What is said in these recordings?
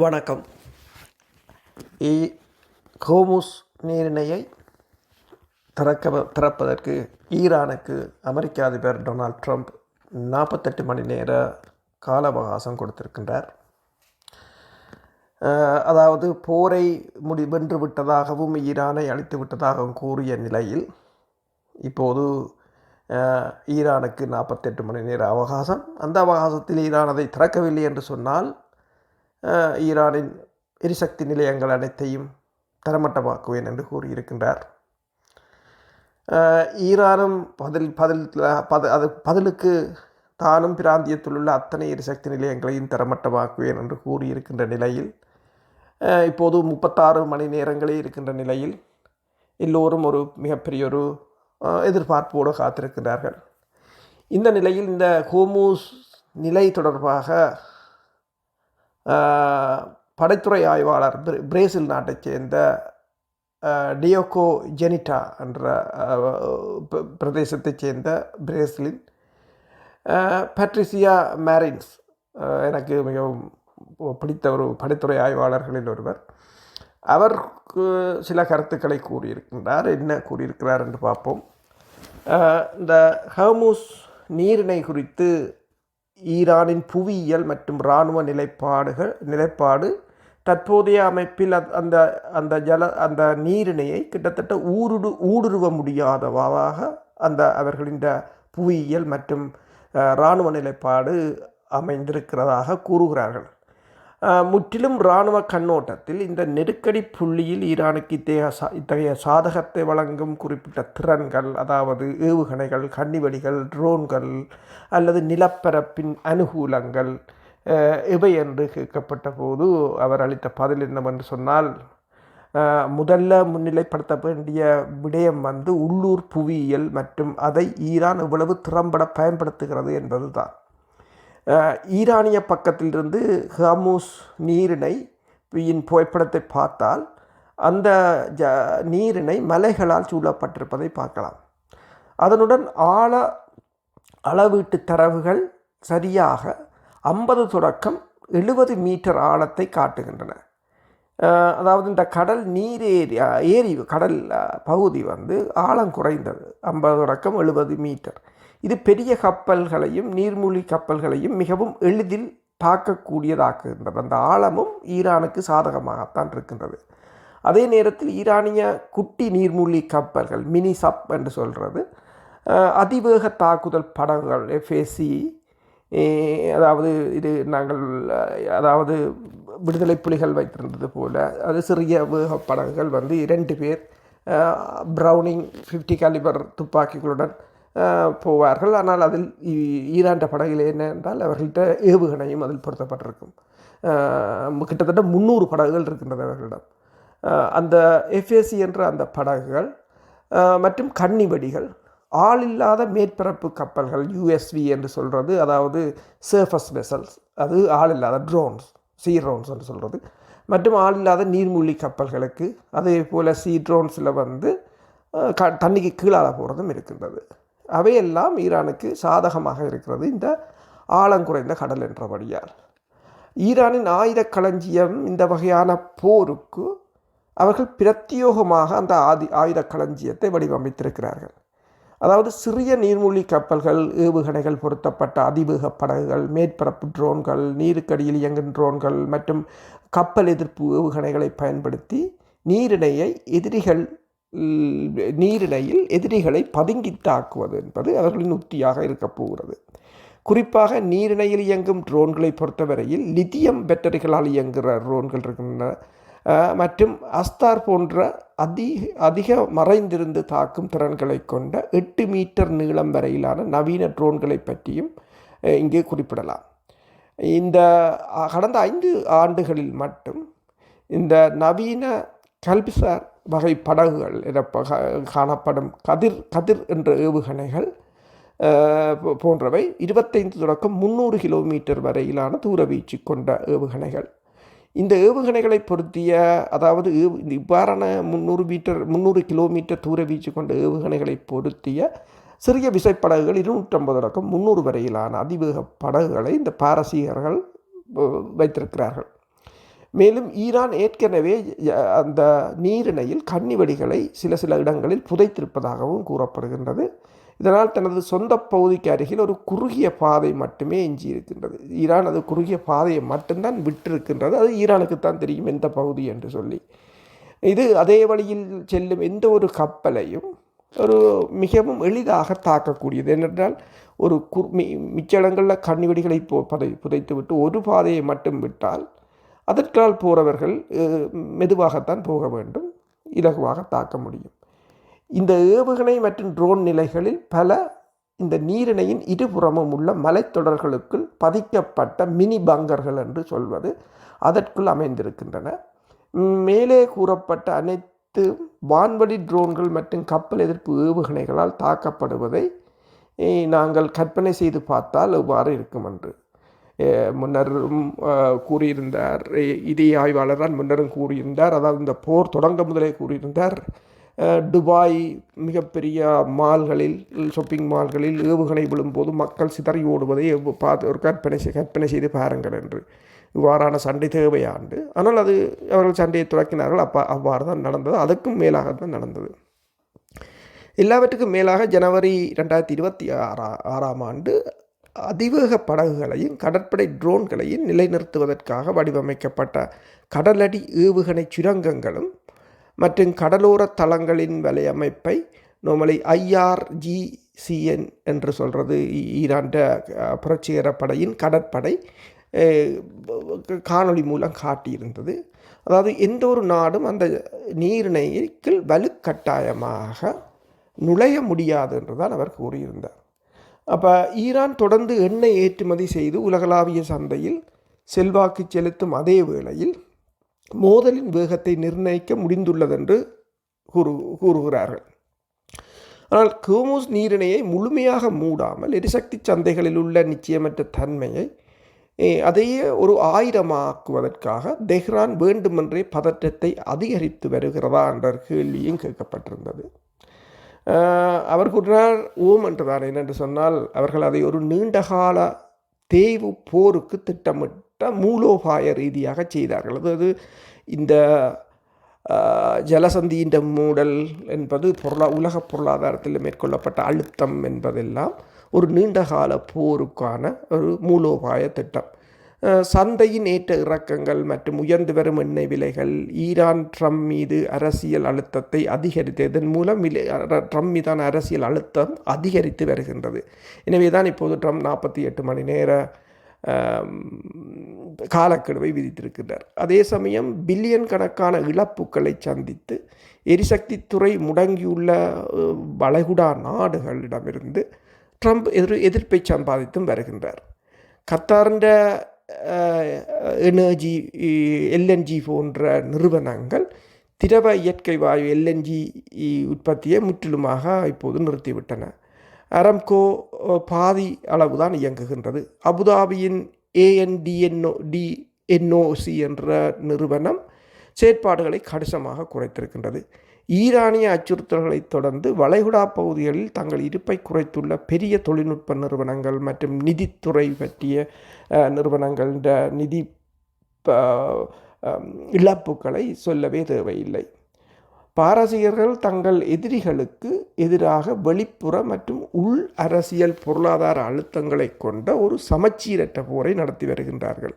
வணக்கம். ஹோர்முஸ் நீரிணையை திறப்பதற்கு ஈரானுக்கு அமெரிக்க அதிபர் டொனால்ட் ட்ரம்ப் 48 மணி நேர கால அவகாசம் கொடுத்திருக்கின்றார். அதாவது போரை வென்று விட்டதாகவும் ஈரானை அழித்து விட்டதாகவும் கூறிய நிலையில் இப்போது ஈரானுக்கு 48 மணி நேர அவகாசம். அந்த அவகாசத்தில் ஈரான் அதை திறக்கவில்லை என்று சொன்னால் ஈரானின் எரிசக்தி நிலையங்கள் அனைத்தையும் தரமட்டமாக்குவேன் என்று கூறியிருக்கின்றார். ஈரானும் பதிலுக்கு தானும் பிராந்தியத்தில் உள்ள அத்தனை எரிசக்தி நிலையங்களையும் தரமட்டமாக்குவேன் என்று கூறியிருக்கின்ற நிலையில் இப்போது 36 மணி நேரங்களே இருக்கின்ற நிலையில் எல்லோரும் ஒரு மிகப்பெரிய ஒரு எதிர்பார்ப்போடு காத்திருக்கிறார்கள். இந்த நிலையில் இந்த ஹோர்முஸ் நிலை தொடர்பாக படைத்துறை ஆய்வாளர் பிரேசில் நாட்டைச் சேர்ந்த டியோகோ ஜெனிட்டா என்ற பிரதேசத்தைச் சேர்ந்த பிரேசிலின் பேட்ரிசியா மேரின்ஸ் எனக்கு மிகவும் பிடித்த ஒரு படைத்துறை ஆய்வாளர்களில் ஒருவர். அவர் சில கருத்துக்களை கூறியிருக்கின்றார். என்ன கூறியிருக்கிறார் என்று பார்ப்போம். இந்த ஹோர்முஸ் நீரிணை குறித்து ஈரானின் புவியியல் மற்றும் இராணுவ நிலைப்பாடு தற்போதைய அமைப்பில் அந்த நீரிணையை கிட்டத்தட்ட ஊடுருவ முடியாதவாக அவர்களின் புவியியல் மற்றும் இராணுவ நிலைப்பாடு அமைந்திருக்கிறதாக கூறுகிறார்கள். முற்றிலும் இராணுவ கண்ணோட்டத்தில் இந்த நெருக்கடி புள்ளியில் ஈரானுக்கு இத்தகைய சாதகத்தை வழங்கும் குறிப்பிட்ட திறன்கள், அதாவது ஏவுகணைகள், கன்னிவெடிகள், ட்ரோன்கள் அல்லது நிலப்பரப்பின் அனுகூலங்கள் இவை என்று கேட்கப்பட்ட போது அவர் அளித்த பதில் என்னவென்று சொன்னால், முதல்ல முன்னிலைப்படுத்த வேண்டிய விடயம் உள்ளூர் புவியியல் மற்றும் அதை ஈரான் எவ்வளவு திறம்பட பயன்படுத்துகிறது என்பதுதான். ஈரானிய பக்கத்திலிருந்து ஹோர்முஸ் நீரிணையின் புகைப்படத்தை பார்த்தால் அந்த நீரிணை மலைகளால் சூழப்பட்டிருப்பதை பார்க்கலாம். அதனுடன் அளவீட்டு தரவுகள் சரியாக 50 தொடக்கம் 70 மீட்டர் ஆழத்தை காட்டுகின்றன. அதாவது இந்த கடல் நீர் கடல் பகுதி ஆழம் குறைந்தது 50 தொடக்கம் 70 மீட்டர். இது பெரிய கப்பல்களையும் நீர்மூழ்கி கப்பல்களையும் மிகவும் எளிதில் தாக்கக்கூடியதாக்குகின்றது. அந்த ஆழமும் ஈரானுக்கு சாதகமாகத்தான் இருக்கின்றது. அதே நேரத்தில் ஈரானிய குட்டி நீர்மூழ்கி கப்பல்கள், மினி சப் என்று சொல்கிறது, அதிவேக தாக்குதல் படகுகள் FAC, அதாவது இது அதாவது விடுதலை புலிகள் வைத்திருந்தது போல அது சிறிய வேக படகுகள் 2 பேர் ப்ரௌனிங் 50 காலிபர் துப்பாக்கிகளுடன் போவார்கள். ஆனால் அதில் ஈரான் படகில் என்ன என்றால் அவர்கள்ட்ட ஏவுகணையும் அதில் பொருத்தப்பட்டிருக்கும். கிட்டத்தட்ட 300 படகுகள் இருக்கின்றது அவர்களிடம். அந்த FAC என்ற அந்த படகுகள் மற்றும் கன்னிவெடிகள், ஆளில்லாத மேற்பரப்பு கப்பல்கள் USV என்று சொல்கிறது, அதாவது சர்ஃபஸ் வெசல்ஸ், அது ஆளில்லாத ட்ரோன்ஸ், ட்ரோன்ஸ் என்று சொல்கிறது, மற்றும் ஆளில்லாத நீர்மூழ்கி கப்பல்களுக்கு அதே போல் ட்ரோன்ஸில் தண்ணிக்கு கீழாக போகிறதும் இருக்கின்றது. அவையெல்லாம் ஈரானுக்கு சாதகமாக இருக்கிறது இந்த ஆழங்குறைந்த கடல் என்றபடியால். ஈரானின் ஆயுத களஞ்சியம் இந்த வகையான போருக்கு அவர்கள் பிரத்யோகமாக அந்த ஆயுத களஞ்சியத்தை வடிவமைத்திருக்கிறார்கள். அதாவது சிறிய நீர்மூழ்கி கப்பல்கள், ஏவுகணைகள் பொருத்தப்பட்ட அதிவேக படகுகள், மேற்பரப்பு ட்ரோன்கள், நீருக்கடியில் இயங்கும் ட்ரோன்கள் மற்றும் கப்பல் எதிர்ப்பு ஏவுகணைகளை பயன்படுத்தி நீரிணையில் எதிரிகளை பதுங்கி தாக்குவது என்பது அவர்களின் உத்தியாக இருக்கப் போகிறது. குறிப்பாக நீரிணையில் இயங்கும் ட்ரோன்களை பொறுத்தவரையில் லித்தியம் பேட்டரிகளால் இயங்குகிற ட்ரோன்கள் இருக்கின்றன மற்றும் அஸ்தார் போன்ற அதிக மறைந்திருந்து தாக்கும் திறன்களை கொண்ட 8 மீட்டர் நீளம் வரையிலான நவீன ட்ரோன்களை பற்றியும் இங்கே குறிப்பிடலாம். இந்த கடந்த 5 ஆண்டுகளில் மட்டும் இந்த நவீன கல்பிசார் வகை படகுகள் என காணப்படும் கதிர் என்ற ஏவுகணைகள் போன்றவை 25 தொடக்கம் 300 கிலோமீட்டர் வரையிலான தூரவீச்சு கொண்ட ஏவுகணைகள். இந்த ஏவுகணைகளை பொருத்திய, அதாவது இவ்வாறான 300 கிலோமீட்டர் தூரவீச்சு கொண்ட ஏவுகணைகளை பொருத்திய சிறிய விசைப்படகுகள் 250 தொடக்கம் 300 வரையிலான அதிவேக படகுகளை இந்த பாரசீகர்கள் வைத்திருக்கிறார்கள். மேலும் ஈரான் ஏற்கனவே அந்த நீரிணையில் கன்னிவெடிகளை சில இடங்களில் புதைத்திருப்பதாகவும் கூறப்படுகின்றது. இதனால் தனது சொந்த பகுதிக்கு அருகில் ஒரு குறுகிய பாதை மட்டுமே எஞ்சி இருக்கின்றது. ஈரான் அது குறுகிய பாதையை மட்டும்தான் விட்டிருக்கின்றது. அது ஈரானுக்குத்தான் தெரியும் எந்த பகுதி என்று சொல்லி. இது அதே வழியில் செல்லும் எந்த ஒரு கப்பலையும் ஒரு மிகவும் எளிதாக தாக்கக்கூடியது. ஏனென்றால் ஒரு மிச்ச இடங்களில் கன்னிவெடிகளை புதைத்து விட்டு ஒரு பாதையை மட்டும் விட்டால் அதற்கால் போகிறவர்கள் மெதுவாகத்தான் போக வேண்டும், இலகுவாக தாக்க முடியும். இந்த ஏவுகணை மற்றும் ட்ரோன் நிலைகளில் பல இந்த நீரிணையின் இருபுறமும் உள்ள மலைத்தொடர்களுக்குள் பதிக்கப்பட்ட மினி பங்கர்கள் என்று சொல்வது அதற்குள் அமைந்திருக்கின்றன. மேலே கூறப்பட்ட அனைத்து வான்வழி ட்ரோன்கள் மற்றும் கப்பல் எதிர்ப்பு ஏவுகணைகளால் தாக்கப்படுவதை நாங்கள் கற்பனை செய்து பார்த்தால் எவ்வாறு இருக்கும் என்று முன்னரும் கூறியிருந்தார். இதே ஆய்வாளர் தான் முன்னரும் கூறியிருந்தார். அதாவது இந்த போர் தொடங்க முதலே கூறியிருந்தார், துபாய் மிகப்பெரிய மால்களில், ஷாப்பிங் மால்களில் ஏவுகணை விழும்போது மக்கள் சிதறி ஓடுவதை பார்த்து ஒரு கற்பனை செய்து பாருங்கள் என்று. இவ்வாறான சண்டை தேவையாண்டு, ஆனால் அது அவர்கள் சண்டையை துவக்கினார்கள். அவ்வாறு தான் நடந்தது. அதுக்கும் மேலாக தான் நடந்தது. எல்லாவற்றுக்கும் மேலாக ஜனவரி 2026ஆம் ஆண்டு அதிவேக படகுகளையும் கடற்படை ட்ரோன்களையும் நிலைநிறுத்துவதற்காக வடிவமைக்கப்பட்ட கடலடி ஏவுகணை சுரங்கங்களும் மற்றும் கடலோர தளங்களின் வலையமைப்பை நார்மலி IRGCN என்று சொல்கிறது ஈரான் புரட்சிகர படையின் கடற்படை காணொளி மூலம் காட்டியிருந்தது. அதாவது எந்த ஒரு நாடும் அந்த நீரிணைக்குள் வலுக்கட்டாயமாக நுழைய முடியாது என்று தான் அவர் கூறியிருந்தார். அப்போ ஈரான் தொடர்ந்து எண்ணெய் ஏற்றுமதி செய்து உலகளாவிய சந்தையில் செல்வாக்கு செலுத்தும் அதே வேளையில் மோதலின் வேகத்தை நிர்ணயிக்க முடிந்துள்ளதென்று கூறுகிறார்கள். ஆனால் ஹோர்முஸ் நீரிணையை முழுமையாக மூடாமல் எரிசக்தி சந்தைகளில் உள்ள நிச்சயமற்ற தன்மையை அதையே ஒரு ஆயுதமாக்குவதற்காக தெஹ்ரான் வேண்டுமென்றே பதற்றத்தை அதிகரித்து வருகிறதா என்ற கேள்வியும் கேட்கப்பட்டிருந்தது. அவர் கூறினார், ஓம் என்றுதான். என்னென்று சொன்னால் அவர்கள் அதை ஒரு நீண்டகால தேய்வு போருக்கு திட்டமிட்ட மூலோபாய ரீதியாக செய்தார்கள். அதாவது இந்த ஜலசந்தியின் மூடல் என்பது உலக பொருளாதாரத்தில் மேற்கொள்ளப்பட்ட அழுத்தம் என்பதெல்லாம் ஒரு நீண்டகால போருக்கான ஒரு மூலோபாய திட்டம். சந்தையின் ஏற்ற இறக்கங்கள் மற்றும் உயர்ந்து வரும் எண்ணெய் விலைகள் ஈரான் ட்ரம்ப் மீது அரசியல் அழுத்தத்தை அதிகரித்ததன் மூலம் ட்ரம்ப் மீதான அரசியல் அழுத்தம் அதிகரித்து வருகின்றது. எனவே தான் இப்போது ட்ரம்ப் 48 மணி நேர காலக்கெடுவை விதித்திருக்கிறார். அதே சமயம் பில்லியன் கணக்கான இழப்புகளை சந்தித்து எரிசக்தி துறை முடங்கியுள்ள வளைகுடா நாடுகளிடமிருந்து ட்ரம்ப் எதிர்ப்பை சம்பாதித்தும் வருகின்றார். கத்தார்ன்ற எனர்ஜி LNG போன்ற நிறுவனங்கள் திரவ இயற்கை வாயு LNG உற்பத்தியை முற்றிலுமாக இப்போது நிறுத்திவிட்டன. அரம்கோ பாதி அளவுதான் இயங்குகின்றது. அபுதாபியின் ANDNOC என்ற நிறுவனம் செயற்பாடுகளை கணிசமாக குறைத்திருக்கின்றது. ஈரானிய அச்சுறுத்தல்களை தொடர்ந்து வளைகுடா பகுதிகளில் தங்கள் இருப்பை குறைத்துள்ள பெரிய தொழில்நுட்ப நிறுவனங்கள் மற்றும் நிதித்துறை பற்றிய நிறுவனங்கள் நிதி இழப்புகளை சொல்லவே தேவையில்லை. பாரசீகர்கள் தங்கள் எதிரிகளுக்கு எதிராக வெளிப்புற மற்றும் உள் அரசியல் பொருளாதார அழுத்தங்களை கொண்ட ஒரு சமச்சீரற்ற போரை நடத்தி வருகின்றார்கள்.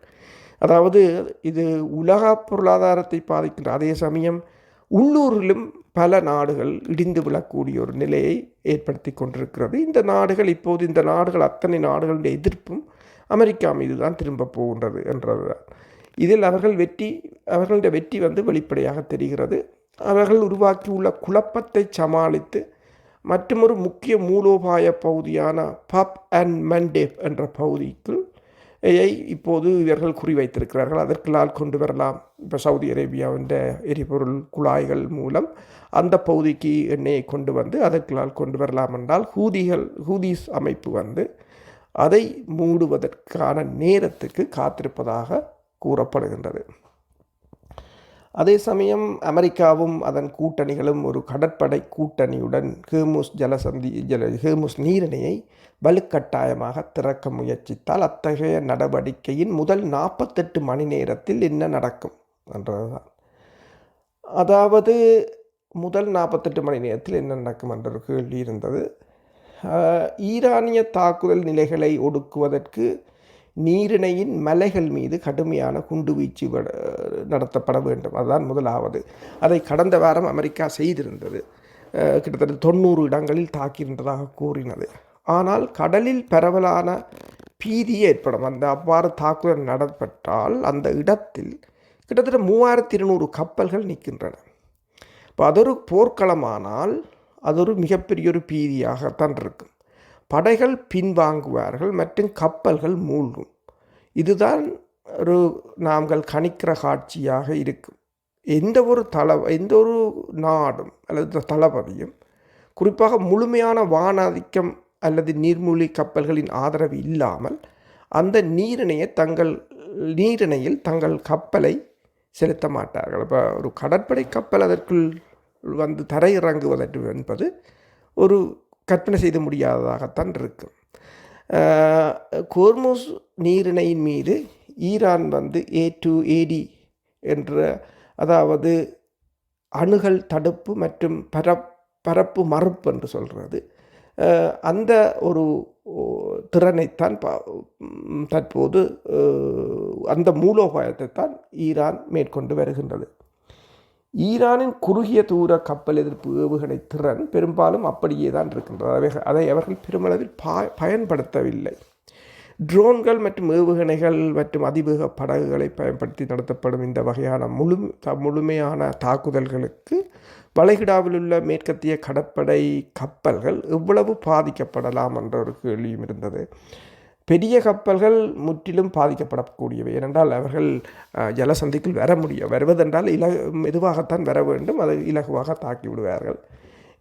அதாவது இது உலக பொருளாதாரத்தை பாதிக்கின்ற அதே சமயம் உள்ளூரிலும் பல நாடுகள் இடிந்து விழக்கூடிய ஒரு நிலையை ஏற்படுத்தி கொண்டிருக்கிறது. இந்த நாடுகள் அத்தனை நாடுகளுடைய எதிர்ப்பும் அமெரிக்கா மீது தான் திரும்ப போகின்றது என்றதுதான். இதில் அவர்களுடைய வெற்றி வெளிப்படையாக தெரிகிறது. அவர்கள் உருவாக்கியுள்ள குழப்பத்தை சமாளித்து மற்றொரு முக்கிய மூலோபாய பகுதியான பப் அண்ட் மண்டேப் என்ற பகுதிக்குள் இப்போது இவர்கள் குறிவைத்திருக்கிறார்கள். அதற்குள்ளால் கொண்டு வரலாம். இப்போ சவுதி அரேபியாவின் எரிபொருள் குழாய்கள் மூலம் அந்த பகுதிக்கு எண்ணெயை கொண்டு வந்து அதற்குள்ளால் கொண்டு வரலாம் என்றால் ஹூதிஸ் அமைப்பு அதை மூடுவதற்கான நேரத்துக்கு காத்திருப்பதாக கூறப்படுகின்றது. அதே சமயம் அமெரிக்காவும் அதன் கூட்டணிகளும் ஒரு கடற்படை கூட்டணியுடன் ஹோர்முஸ் நீரிணையை வலுக்கட்டாயமாக திறக்க முயற்சித்தால் அத்தகைய நடவடிக்கையின் முதல் 48 மணி நேரத்தில் என்ன நடக்கும்? என்றது தான். அதாவது முதல் 48 மணி நேரத்தில் என்ன நடக்கும் என்ற ஒரு கேள்வி இருந்தது. ஈரானிய தாக்குதல் நிலைகளை ஒடுக்குவதற்கு நீரிணையின் மலைகள் மீது கடுமையான குண்டுவீச்சு நடத்தப்பட வேண்டும். அதுதான் முதலாவது. அதை கடந்த வாரம் அமெரிக்கா செய்திருந்தது. கிட்டத்தட்ட 90 இடங்களில் தாக்கியிருந்ததாக கூறினது. ஆனால் கடலில் பரவலான பீதி ஏற்படும். அவ்வாறு தாக்குதல் நடைபெற்றால் அந்த இடத்தில் கிட்டத்தட்ட 3200 கப்பல்கள் நிற்கின்றன. இப்போ அது ஒரு போர்க்களமானால் அது ஒரு மிகப்பெரிய ஒரு பீதியாகத்தான் இருக்கும். படைகள் பின்வாங்குவார்கள் மற்றும் கப்பல்கள் மூழ்கும். இதுதான் ஒரு நாங்கள் கணிக்கிற காட்சியாக இருக்கும். எந்த ஒரு நாடும் அல்லது தளபதியும் குறிப்பாக முழுமையான வானாதிக்கம் அல்லது நீர்மூழ்கி கப்பல்களின் ஆதரவு இல்லாமல் அந்த நீரிணையில் தங்கள் கப்பலை செலுத்த மாட்டார்கள். இப்போ ஒரு கடற்படை கப்பல் அதற்குள் வந்து தரையிறங்குவதற்கு என்பது ஒரு கற்பனை செய்து முடியாததாகத்தான் இருக்கும். ஹோர்முஸ் நீரிணையின் மீது ஈரான் வந்து A2AD என்ற, அதாவது அணுகல் தடுப்பு மற்றும் பரப்பு மறுப்பு என்று சொல்கிறது, அந்த ஒரு திறனைத்தான் தற்போது அந்த மூலோபாயத்தை தான் ஈரான் மேற்கொண்டு வருகின்றது. ஈரானின் குறுகிய தூர கப்பல் எதிர்ப்பு ஏவுகணை திறன் பெரும்பாலும் அப்படியே தான் இருக்கின்றது. அதை அவர்கள் பெருமளவில் பயன்படுத்தவில்லை. ட்ரோன்கள் மற்றும் ஏவுகணைகள் மற்றும் அதிவேக படகுகளை பயன்படுத்தி நடத்தப்படும் இந்த வகையான முழுமையான தாக்குதல்களுக்கு வளைகுடாவில் உள்ள மேற்கத்திய கடற்படை கப்பல்கள் எவ்வளவு பாதிக்கப்படலாம் என்ற ஒரு கேள்வியும் இருந்தது. பெரிய கப்பல்கள் முற்றிலும் பாதிக்கப்படக்கூடியவை. ஏனென்றால் அவர்கள் ஜலசந்திக்குள் வருவதென்றால் மெதுவாகத்தான் வர வேண்டும். அதை இலகுவாக தாக்கி விடுவார்கள்.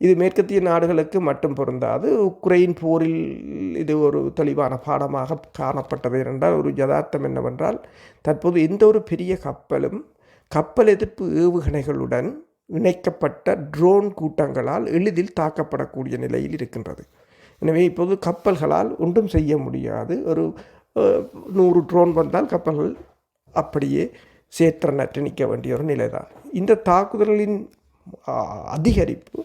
இது மேற்கத்திய நாடுகளுக்கு மட்டும் பொருந்தாது. உக்ரைன் போரில் இது ஒரு தெளிவான பாடமாக காணப்பட்டது. ஏனென்றால் ஒரு யதார்த்தம் என்னவென்றால், தற்போது எந்த ஒரு பெரிய கப்பலும் கப்பல் எதிர்ப்பு ஏவுகணைகளுடன் இணைக்கப்பட்ட ட்ரோன் கூட்டங்களால் எளிதில் தாக்கப்படக்கூடிய நிலையில் இருக்கின்றது. எனவே இப்போது கப்பல்களால் ஒன்றும் செய்ய முடியாது. ஒரு 100 ட்ரோன் வந்தால் கப்பல்கள் அப்படியே சேற்றனற்று நிற்க வேண்டிய ஒரு நிலை தான். இந்த தாக்குதல்களின் அதிகரிப்பு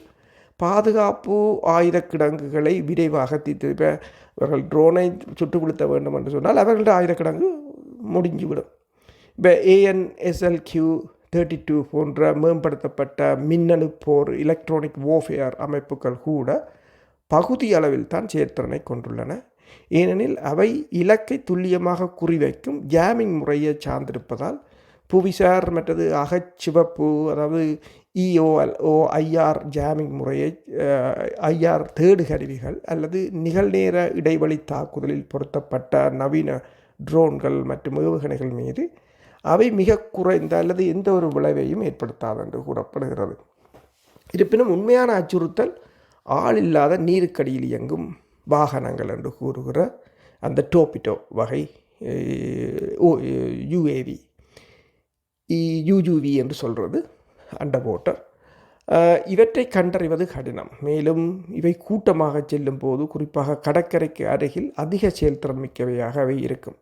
பாதுகாப்பு ஆயுத கிடங்குகளை விரைவாக தீர்த்து, அவர்கள் ட்ரோனை சுட்டுப்படுத்த வேண்டும் என்று சொன்னால் அவர்களோட ஆயுத கிடங்கு முடிஞ்சுவிடும். இப்போ ANSLQ-32 போன்ற மேம்படுத்தப்பட்ட மின்னணு போர் எலக்ட்ரானிக் வார்ஃபேர் அமைப்புகள் கூட பகுதி அளவில் தான் செயற்திறனை கொண்டுள்ளன. ஏனெனில் அவை இலக்கை துல்லியமாக குறிவைக்கும் ஜாமிங் முறையை சார்ந்திருப்பதால் புவிசார் மற்றது அகச்சிவப்பு, அதாவது EOLIR ஜாமிங் முறையை IR தேடு கருவிகள் அல்லது நிகழ்நேர இடைவெளி தாக்குதலில் பொருத்தப்பட்ட நவீன ட்ரோன்கள் மற்றும் ஏவுகணைகள் மீது அவை மிக குறைந்த அல்லது எந்த ஒரு விளைவையும் ஏற்படுத்தாது என்று கூறப்படுகிறது. இருப்பினும் உண்மையான அச்சுறுத்தல் ஆள் இல்லாத நீருக்கடியில் இயங்கும் வாகனங்கள் என்று கூறுகிற அந்த டோபிட்டோ வகை UUV என்று சொல்கிறது, அண்டர் வாட்டர். இவற்றை கண்டறிவது கடினம். மேலும் இவை கூட்டமாக செல்லும் போது குறிப்பாக கடற்கரைக்கு அருகில் அதிக செயல்திறன் மிக்கவையாக அவை இருக்கும்.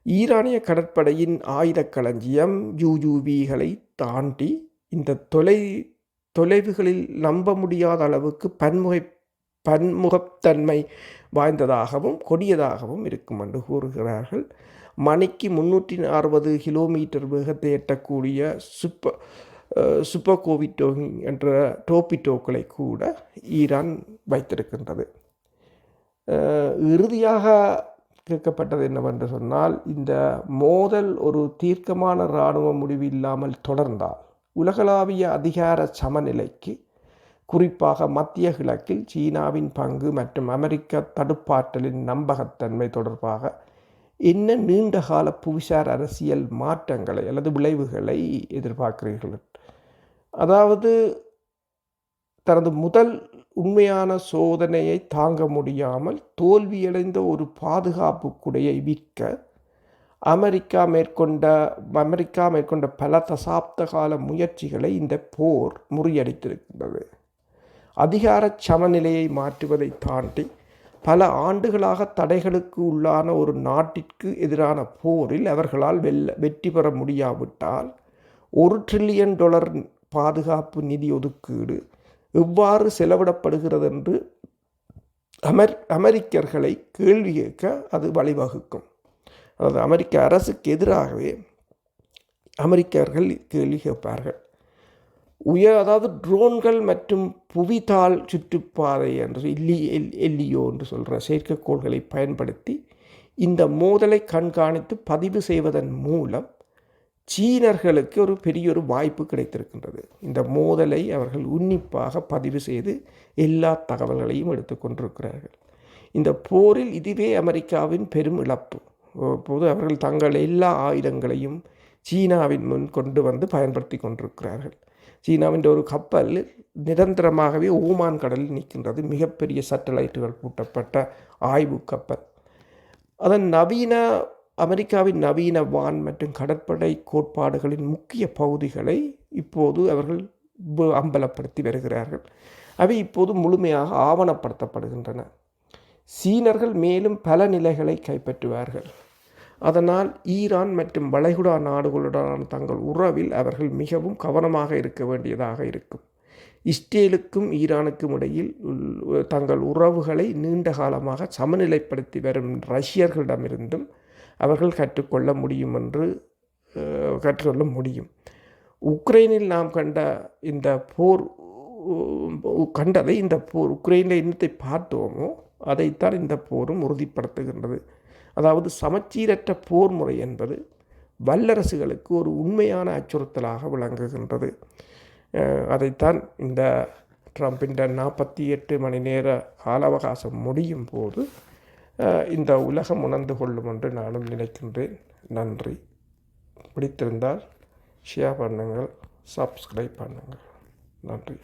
ஈரானிய கடற்படையின் ஆயுத களஞ்சியம் UUVகளை தாண்டி இந்த தொலைவுகளில் நம்ப முடியாத அளவுக்கு பன்முகத்தன்மை வாய்ந்ததாகவும் கொடியதாகவும் இருக்கும் என்று கூறுகிறார்கள். மணிக்கு 360 கிலோமீட்டர் வேகத்தை எட்டக்கூடிய சுப்பர்கோவிட்டோ என்ற டோபிட்டோக்களை கூட ஈரான் வைத்திருக்கின்றது. இறுதியாக கேட்கப்பட்டது என்னவென்று சொன்னால், இந்த மோதல் ஒரு தீர்க்கமான இராணுவ முடிவு இல்லாமல் தொடர்ந்தால் உலகளாவிய அதிகார சமநிலைக்கு, குறிப்பாக மத்திய கிழக்கில் சீனாவின் பங்கு மற்றும் அமெரிக்க தடுப்பாற்றலின் நம்பகத்தன்மை தொடர்பாக என்ன நீண்டகால புவிசார் அரசியல் மாற்றங்களை அல்லது விளைவுகளை எதிர்பார்க்கிறீர்கள்? அதாவது தனது முதல் உண்மையான சோதனையை தாங்க முடியாமல் தோல்வியடைந்த ஒரு பாதுகாப்பு குடையை விற்க அமெரிக்கா மேற்கொண்ட பல தசாப்த கால முயற்சிகளை இந்த போர் முறியடித்திருக்கின்றது. அதிகார சமநிலையை மாற்றுவதை தாண்டி பல ஆண்டுகளாக தடைகளுக்கு உள்ளான ஒரு நாட்டிற்கு எதிரான போரில் அவர்களால் வெற்றி பெற முடியாவிட்டால் $1 ட்ரில்லியன் பாதுகாப்பு நிதி ஒதுக்கீடு எவ்வாறு செலவிடப்படுகிறது என்று அமெரிக்கர்களை கேள்வி கேட்க அது வழிவகுக்கும். அதாவது அமெரிக்க அரசுக்கு எதிராகவே அமெரிக்கர்கள் கேள்வி கேட்பார்கள். அதாவது ட்ரோன்கள் மற்றும் புவிதாள் சுற்றுப்பாதை என்று எல்லியோ என்று சொல்கிற செயற்கைக்கோள்களை பயன்படுத்தி இந்த மோதலை கண்காணித்து பதிவு செய்வதன் மூலம் சீனர்களுக்கு ஒரு பெரிய ஒரு வாய்ப்பு கிடைத்திருக்கின்றது. இந்த மோதலை அவர்கள் உன்னிப்பாக பதிவு செய்து எல்லா தகவல்களையும் எடுத்துக்கொண்டிருக்கிறார்கள். இந்த போரில் இதுவே அமெரிக்காவின் பெரும் இழப்பு. இப்போது அவர்கள் தங்கள் எல்லா ஆயுதங்களையும் சீனாவின் முன் கொண்டு வந்து பயன்படுத்தி கொண்டிருக்கிறார்கள். சீனாவின் ஒரு கப்பல் நிரந்தரமாகவே ஓமான் கடலில் நிற்கின்றது. மிகப்பெரிய சேட்டலைட்டுகள் பூட்டப்பட்ட ஆய்வு கப்பல். அதன் அமெரிக்காவின் நவீன வான் மற்றும் கடற்படை கோட்பாடுகளின் முக்கிய பகுதிகளை இப்போது அவர்கள் அம்பலப்படுத்தி வருகிறார்கள். அவை இப்போது முழுமையாக ஆவணப்படுத்தப்படுகின்றன. சீனர்கள் மேலும் பல நிலைகளை கைப்பற்றுவார்கள். அதனால் ஈரான் மற்றும் வளைகுடா நாடுகளுடனான தங்கள் உறவில் அவர்கள் மிகவும் கவனமாக இருக்க வேண்டியதாக இருக்கும். இஸ்ரேலுக்கும் ஈரானுக்கும் இடையில் தங்கள் உறவுகளை நீண்ட காலமாக சமநிலைப்படுத்தி வரும் ரஷ்யர்களிடமிருந்தும் அவர்கள் கற்றுக்கொள்ள முடியும். உக்ரைனில் நாம் கண்டதை இந்த போர் உக்ரைனில் என்னத்தை பார்த்தோமோ அதைத்தான் இந்த போரும் உறுதிப்படுத்துகின்றது. அதாவது சமச்சீரற்ற போர் முறை என்பது வல்லரசுகளுக்கு ஒரு உண்மையான அச்சுறுத்தலாக விளங்குகின்றது. அதைத்தான் இந்த ட்ரம்பின் 48 மணி நேர கால அவகாசம் முடியும் போது இந்த உலகம் உணர்ந்து கொள்ளும் என்று நானும் நினைக்கின்றேன். நன்றி. பிடித்திருந்தால் ஷேர் பண்ணுங்கள், சப்ஸ்கிரைப் பண்ணுங்கள். நன்றி.